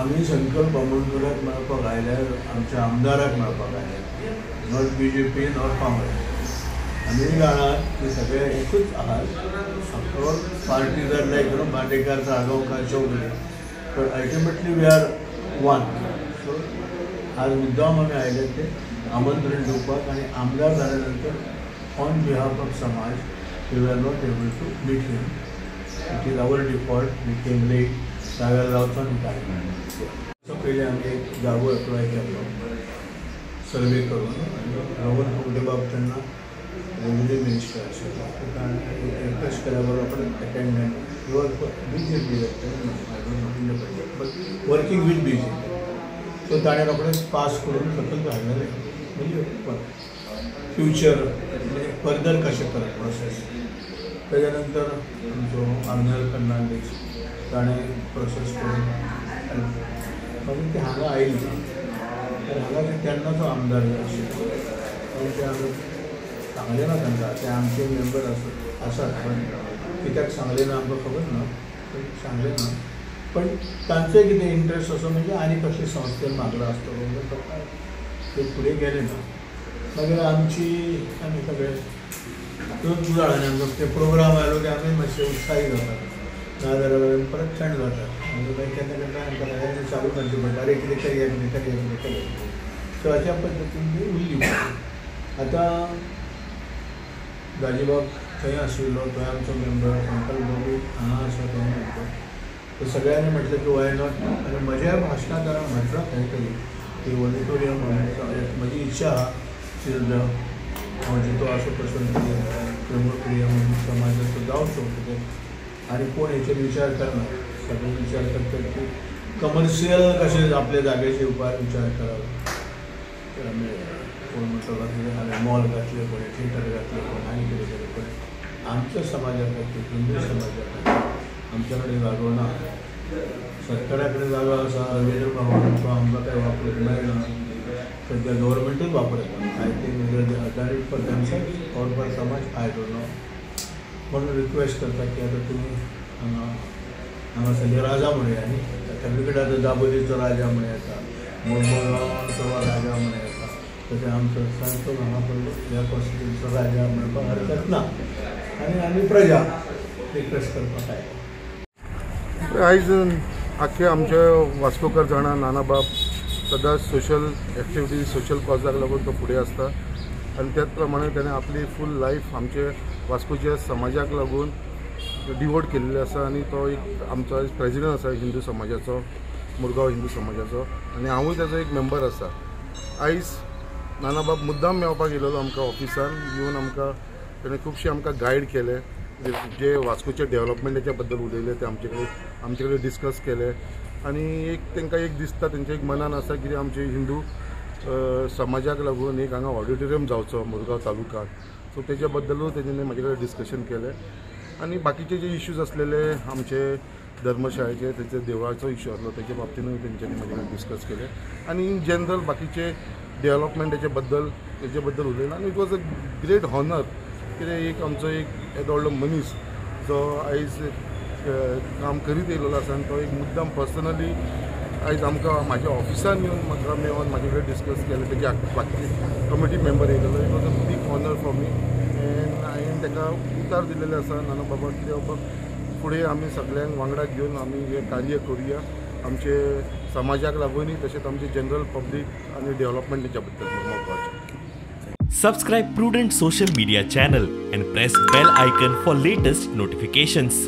आम्ही संकल्प बामणबुड्याक मेळपाक आयल्यार आमच्या आमदाराक मेळपाक आयल्यार नॉट BJP नॉट काँग्रेस. आमी जाणात की सगळे एकूच आहात. All parties are like Bhatekar Salgaonkar Chougule, but ultimately we are one. So आज मुद्दाम आमी आयले ते आमंत्रण दिवपाक आनी आमदार जाल्या नंतर ऑन बिहाफ ऑफ समाज we are not able to meet him. It is our default. We came late. जाग्यार रावचो आनी काय. पयलीं आमी एक जागो एप्लाय केल्लो सर्वे करून रवण फुगडेबाब तेन्ना रेवन्यू मिनिस्टर आशिल्लो. रिक्वेस्ट केल्या बरोबर आपण attendant your BJP but working with BJP. So ताणें रोखडेंच पास करून सकयल घाललेलें म्हणजे फ्युचर म्हणजे फर्दर कशें करप प्रोसेस. तेज्या नंतर आमचो आर्नल फर्नांडीस ताणें प्रोसेस करून मागीर ती हांगा आयली. तर हांगा तेन्नाचो आमदार आशिल्लो. ते आमी सांगलें ना तांकां. ते आमचे मेंबर आसात पण कित्याक सांगलें ना आमकां खबर ना. सांगलें ना पण तांचोय कितें इंट्रस्ट असो म्हणजे आनी कसले संस्थेन मागलो आसतलो म्हणजे तो काय ते फुडें गेले ना. मागीर आमची आमी सगळे दोन जाणांनी आमकां ते प्रोग्राम आयलो की आमी मातशे उत्साही जातात. नाजाल्यार परत थंड जातात. म्हणजे मागीर केन्ना केन्ना आमकां सगळ्यांनी चालू करचें पडटा. अरे कितें करया कितें करया कितें करया. सो अशा पद्दतीन ती उरली. आतां गाजीबाब थंय आशिल्लो. थंय आमचो मेंबर संकल्प बाबू हांगा आसा थंय मेंबर. तर सगळ्यांनी म्हटलं की वाय नॉट. आनी म्हज्या भाशणांत म्हटलं खंय तरी की ऑडिटोरियम म्हजी इच्छा आहा चिल्ड्रन हांव जितो आसो पसंत प्रेमोटोरियम समाजाचो जावचो कितें. आनी कोण हेचेर विचार करना. सगळे विचार करतात की कमर्शियल कशें आपल्या जाग्याचेर उपाय विचार करप. कोण म्हणटलो हांवें मॉल घातले कोणी थिएटर घातले कोण आनी कितें केलें पण आमच्या समाजा खातीर हिंदू समाजा खातीर आमच्या कडेन जागो ना. सरकारा कडेन जागो आसा. रवींद्र भवन तो आमकां काय वापरूंक मेळना. सद्या गव्हर्मेंटूच वापरता. I think done it for themselves or for समाज आय डोंट नो. म्हणून रिक्वेस्ट करता की आतां तुमी हांगासरले राजा म्हणूया न्ही. सगळे कडेन आतां दाबोलीचो राजा म्हणून येता. मुळगांवचो राजा म्हणून येता. तशें आमचो सांजचो हांगा पडलो ह्या कॉन्स्टिट्युन्सीचो राजा म्हणपाक हरकत ना. आनी आमी प्रजा रिक्वेस्ट करपाक आयला. आयज आख्खे आमचे वास्कोकर जाणा नानाबाब सदांच सोशल एक्टिविटीज सोशल कॉजाक लागून तो फुडें आसता. आनी त्याच प्रमाणे ताणें आपली फूल लायफ आमचे वास्कोच्या समाजाक लागून डिवोट केल्ली आसा. आनी तो एक आमचो आयज प्रेजिडंट आसा हिंदू समाजाचो मुरगांव हिंदू समाजाचो. आनी हांवूय ताजो एक मेंबर आसा. आयज नानाबाब मुद्दाम मेळपाक येयलेलो आमकां ऑफिसान येवन आमकां ताणें खुबशे आमकां गायड केले. जे वास्कोचे डेव्हलपमेंटाच्या बद्दल उलयले ते आमचे कडेन डिस्कस केले. आनी एक तांकां एक दिसता तेंच्या एक मनान आसा की आमचे हिंदू समाजाक लागून एक हांगा ऑडिटोरियम जावचो मुरगांव तालुकाक. सो तेच्या बद्दलूय तेंच्यांनी म्हाजे कडेन डिस्कशन केलें. आनी बाकीचे जे इश्यूज आसलेले आमचे धर्मशाळेचे तेचे देवळाचो इश्यू आसलो तेच्या बाबतीनूय तेंच्यांनी म्हाजे कडेन डिस्कस केले. आनी इन जनरल बाकीचे डेव्हलपमेंटाचे बद्दल तेचे बद्दल उलयला. आनी it was a great honour कित्याक एक आमचो एक येदो व्हडलो मनीस जो आयज काम करीत येयलेलो आसा आनी तो एक मुद्दाम पर्सनली आयज आमकां म्हाज्या ऑफिसान येवन म्हाका मेळोन म्हाजे कडेन डिस्कस केलें. तेजे बाकी कमिटी मेंबर येयलेलो. It was a big honour for me. And हांवें ताका उतार दिलेले आसा नाना बाबा कितें बाबा फुडें आमी सगळ्यांक वांगडा घेवन आमी हें कार्य करुया आमचे समाजाक लागूनय तशेंच आमचे जनरल पब्लीक आनी डेव्हलपमेंटाच्या बद्दल महत्वाचें. Subscribe Prudent social media channel and press bell icon for latest notifications.